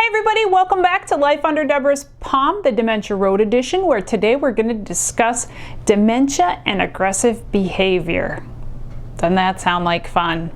Everybody, welcome back to Life Under Deborah's Palm, the Dementia Road edition, where today we're going to discuss dementia and aggressive behavior. Doesn't that sound like fun?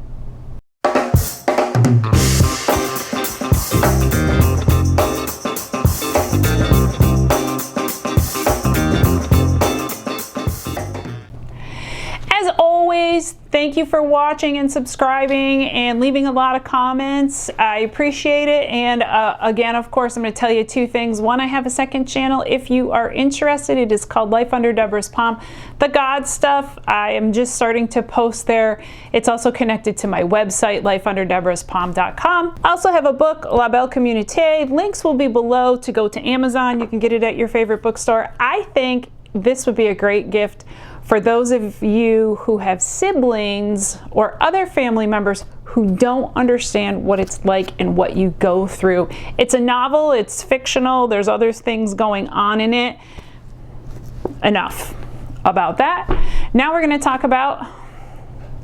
As always, thank you for watching and subscribing and leaving a lot of comments. I appreciate it. And again, of course, I'm going to tell you two things. One, I have a second channel. If you are interested, it is called Life Under Deborah's Palm, the God stuff. I am just starting to post there. It's also connected to my website, lifeunderdeborahspalm.com. I also have a book, La Belle Communauté. Links will be below to go to Amazon. You can get it at your favorite bookstore. I think this would be a great gift for those of you who have siblings or other family members who don't understand what it's like and what you go through. It's a novel, it's fictional, there's other things going on in it. Enough about that. Now we're going to talk about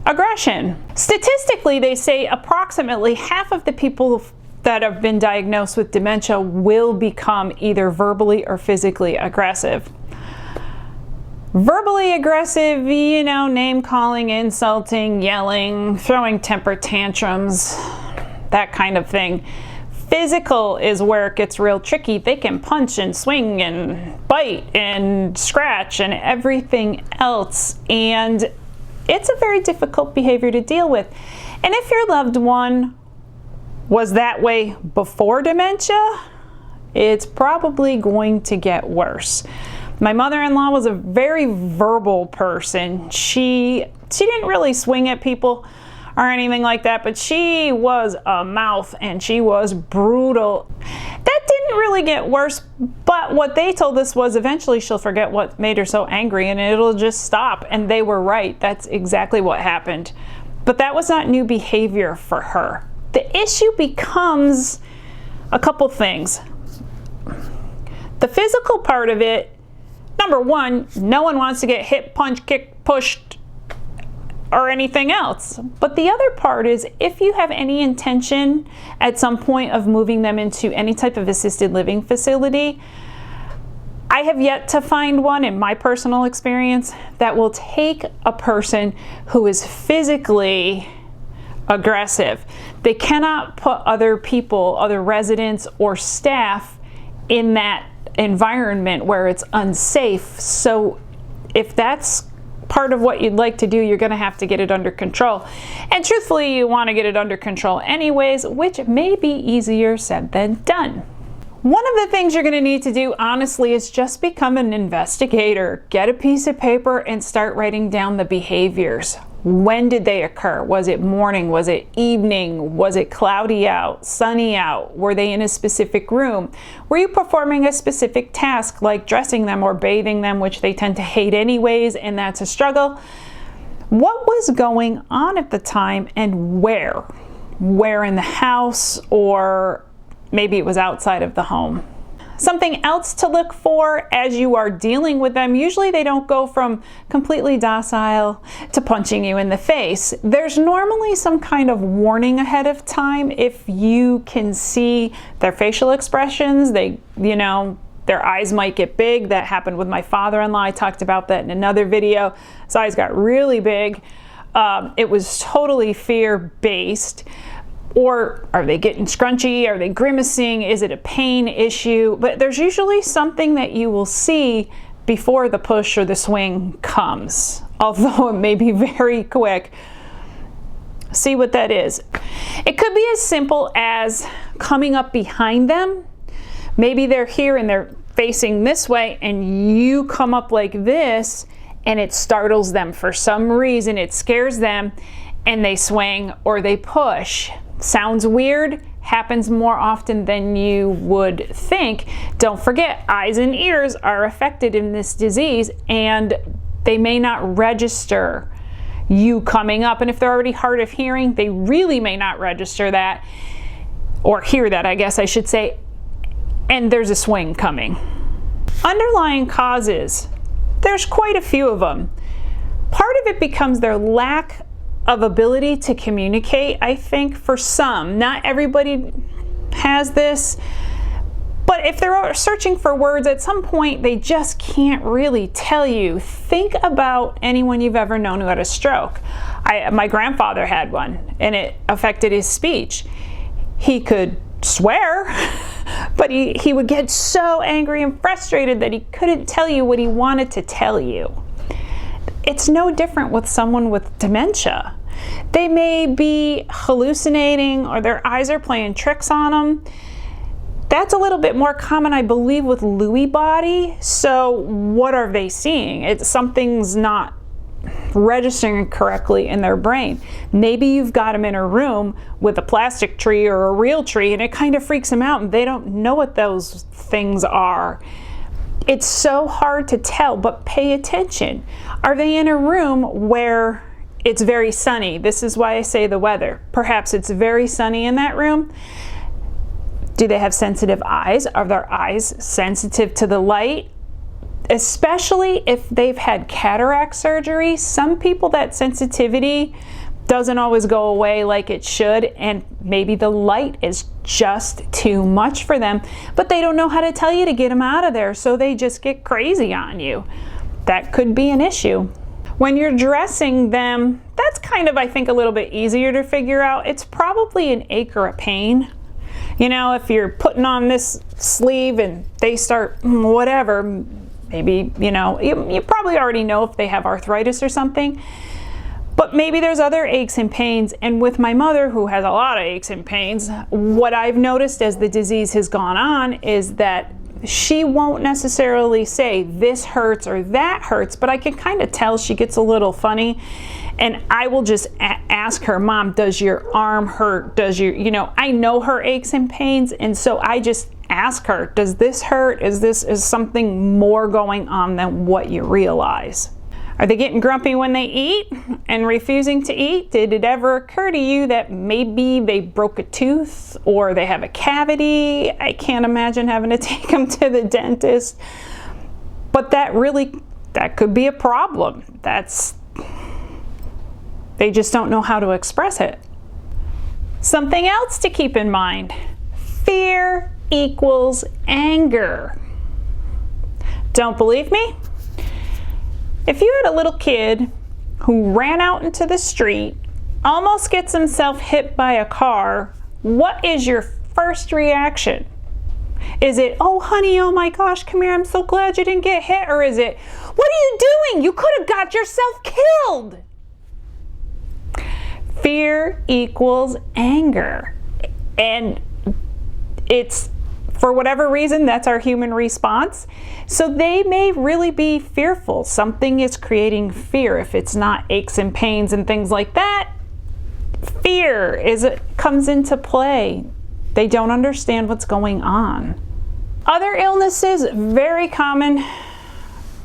aggression. Statistically, they say approximately half of the people that have been diagnosed with dementia will become either verbally or physically aggressive. Verbally aggressive, you know, name calling, insulting, yelling, throwing temper tantrums, that kind of thing. Physical is where it gets real tricky. They can punch and swing and bite and scratch and everything else. And it's a very difficult behavior to deal with. And if your loved one was that way before dementia, it's probably going to get worse. My mother-in-law was a very verbal person. She didn't really swing at people or anything like that, but she was a mouth and she was brutal. That didn't really get worse, but what they told us was eventually she'll forget what made her so angry and it'll just stop. And they were right. That's exactly what happened. But that was not new behavior for her. The issue becomes a couple things. The physical part of it, number one, no one wants to get hit, punched, kicked, pushed, or anything else. But the other part is if you have any intention at some point of moving them into any type of assisted living facility, I have yet to find one in my personal experience that will take a person who is physically aggressive. They cannot put other people, other residents or staff in that environment where it's unsafe. So if that's part of what you'd like to do, you're going to have to get it under control. And truthfully, you want to get it under control anyways, which may be easier said than done. One of the things you're going to need to do, honestly, is just become an investigator. Get a piece of paper and start writing down the behaviors. When did they occur? Was it morning? Was it evening? Was it cloudy out, sunny out? Were they in a specific room? Were you performing a specific task like dressing them or bathing them, which they tend to hate anyways, and that's a struggle? What was going on at the time and where? Where in the house, or maybe it was outside of the home. Something else to look for as you are dealing with them, usually they don't go from completely docile to punching you in the face. There's normally some kind of warning ahead of time. If you can see their facial expressions, their eyes might get big. That happened with my father-in-law. I talked about that in another video. His eyes got really big. It was totally fear-based. Or are they getting scrunchy? Are they grimacing? Is it a pain issue? But there's usually something that you will see before the push or the swing comes, although it may be very quick. See what that is. It could be as simple as coming up behind them. Maybe they're here and they're facing this way and you come up like this and it startles them for some reason. It scares them and they swing or they push. Sounds weird, happens more often than you would think. Don't forget, eyes and ears are affected in this disease and they may not register you coming up. And if they're already hard of hearing, they really may not register that, or hear that, I guess I should say, and there's a swing coming. Underlying causes, there's quite a few of them. Part of it becomes their lack of ability to communicate, I think, for some. Not everybody has this. But if they're searching for words, at some point they just can't really tell you. Think about anyone you've ever known who had a stroke. My grandfather had one, and it affected his speech. He could swear, but he would get so angry and frustrated that he couldn't tell you what he wanted to tell you. It's no different with someone with dementia. They may be hallucinating, or their eyes are playing tricks on them. That's a little bit more common, I believe, with Lewy body. So what are they seeing? Something's not registering correctly in their brain. Maybe you've got them in a room with a plastic tree or a real tree, and it kind of freaks them out, and they don't know what those things are. It's so hard to tell, but pay attention. Are they in a room where it's very sunny? This is why I say the weather. Perhaps it's very sunny in that room. Do they have sensitive eyes? Are their eyes sensitive to the light? Especially if they've had cataract surgery. Some people, that sensitivity doesn't always go away like it should, and maybe the light is just too much for them, but they don't know how to tell you to get them out of there, so they just get crazy on you. That could be an issue. When you're dressing them, that's kind of, I think, a little bit easier to figure out. It's probably an ache or a pain. You know, if you're putting on this sleeve and they start whatever, maybe, you probably already know if they have arthritis or something. But maybe there's other aches and pains. And with my mother, who has a lot of aches and pains, what I've noticed as the disease has gone on is that she won't necessarily say this hurts or that hurts, but I can kind of tell she gets a little funny. And I will just ask her, Mom, does your arm hurt? I know her aches and pains. And so I just ask her, does this hurt? Is something more going on than what you realize? Are they getting grumpy when they eat and refusing to eat? Did it ever occur to you that maybe they broke a tooth or they have a cavity? I can't imagine having to take them to the dentist. But that could be a problem. They just don't know how to express it. Something else to keep in mind: fear equals anger. Don't believe me? If you had a little kid who ran out into the street, almost gets himself hit by a car, what is your first reaction? Is it, oh honey, oh my gosh, come here, I'm so glad you didn't get hit? Or is it, what are you doing? You could have got yourself killed. Fear equals anger. And it's, for whatever reason, that's our human response. So they may really be fearful. Something is creating fear. If it's not aches and pains and things like that, fear comes into play. They don't understand what's going on. Other illnesses, very common,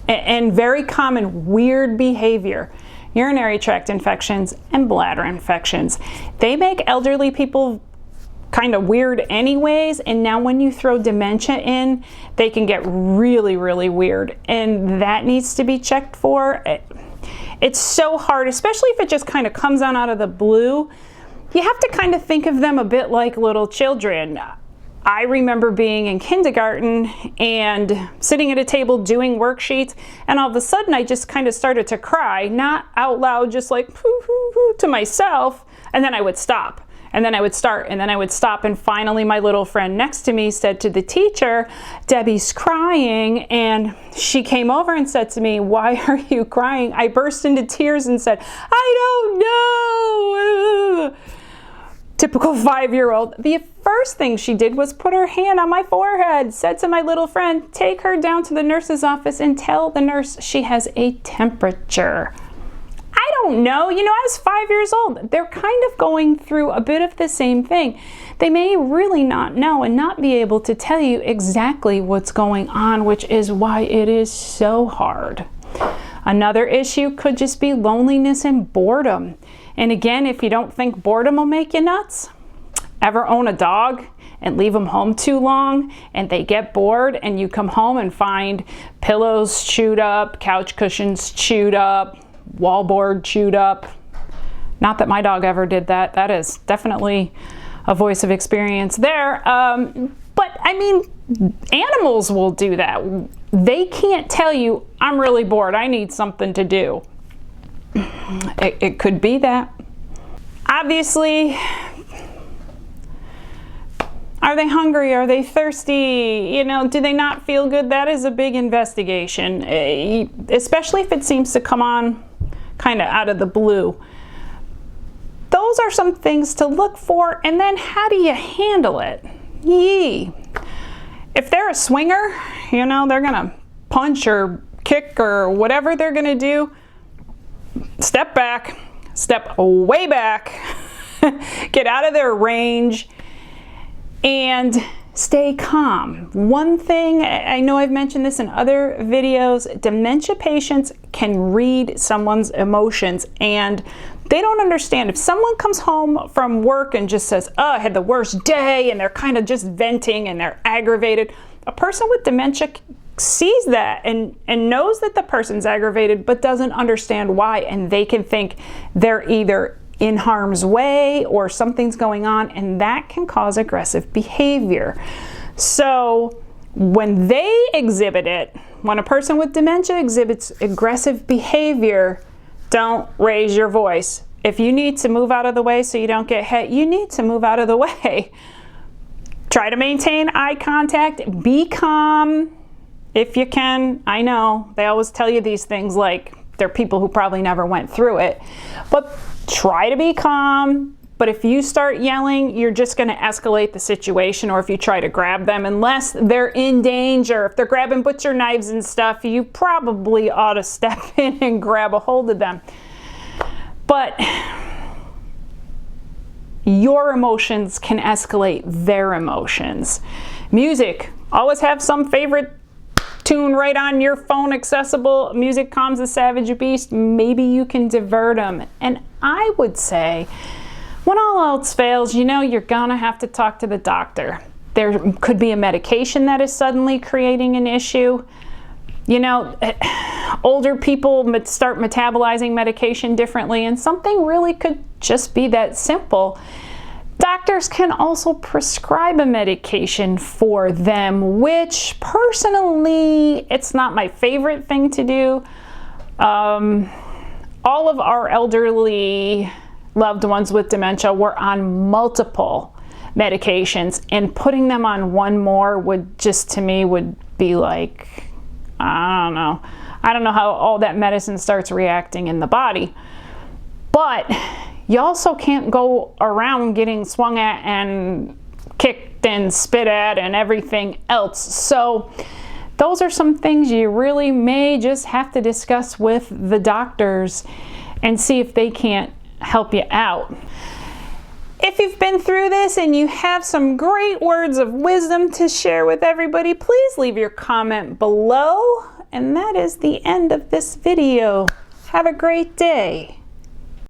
and very common weird behavior: urinary tract infections and bladder infections. They make elderly people kind of weird anyways, and now when you throw dementia in, they can get really, really weird, and that needs to be checked for. It's so hard, especially if it just kind of comes on out of the blue. You have to kind of think of them a bit like little children. I remember being in kindergarten and sitting at a table doing worksheets, and all of a sudden I just kind of started to cry, not out loud, just like hoo, hoo, hoo, to myself, and then I would stop. And then I would start, and then I would stop, and finally my little friend next to me said to the teacher, Debbie's crying, and she came over and said to me, why are you crying? I burst into tears and said, I don't know. Typical 5-year-old. The first thing she did was put her hand on my forehead, said to my little friend, take her down to the nurse's office and tell the nurse she has a temperature. I don't know, I was 5 years old. They're kind of going through a bit of the same thing. They may really not know and not be able to tell you exactly what's going on, which is why it is so hard. Another issue could just be loneliness and boredom. And again, if you don't think boredom will make you nuts, ever own a dog and leave them home too long and they get bored and you come home and find pillows chewed up, couch cushions chewed up, wallboard chewed up? Not that my dog ever did that. That is definitely a voice of experience there. But I mean, animals will do that. They can't tell you, I'm really bored, I need something to do. It could be that. Obviously, are they hungry? Are they thirsty? You know, do they not feel good? That is a big investigation, especially if it seems to come on kind of out of the blue. Those are some things to look for, and then how do you handle it? If they're a swinger, you know, they're gonna punch or kick or whatever they're gonna do, step back, step way back, get out of their range, and stay calm. One thing, I know I've mentioned this in other videos, dementia patients can read someone's emotions, and they don't understand. If someone comes home from work and just says, oh, I had the worst day, and they're kind of just venting and they're aggravated, a person with dementia sees that and knows that the person's aggravated but doesn't understand why, and they can think they're either in harm's way or something's going on, and that can cause aggressive behavior. So when they exhibit it, when a person with dementia exhibits aggressive behavior, don't raise your voice. If you need to move out of the way so you don't get hit, you need to move out of the way. Try to maintain eye contact, be calm if you can. I know they always tell you these things like they're people who probably never went through it, but try to be calm. But if you start yelling, you're just going to escalate the situation. Or if you try to grab them, unless they're in danger, if they're grabbing butcher knives and stuff, you probably ought to step in and grab a hold of them. But your emotions can escalate their emotions. Music, always have some favorite tune right on your phone accessible. Music calms the savage beast. Maybe you can divert them. And I would say, when all else fails, you know, you're gonna have to talk to the doctor. There could be a medication that is suddenly creating an issue. You know, older people start metabolizing medication differently, and something really could just be that simple. Doctors can also prescribe a medication for them, which personally, it's not my favorite thing to do. All of our elderly loved ones with dementia were on multiple medications, and putting them on one more would just, to me, would be like, I don't know how all that medicine starts reacting in the body. But you also can't go around getting swung at and kicked and spit at and everything else. So those are some things you really may just have to discuss with the doctors and see if they can't help you out. If you've been through this and you have some great words of wisdom to share with everybody, please leave your comment below. And that is the end of this video. Have a great day.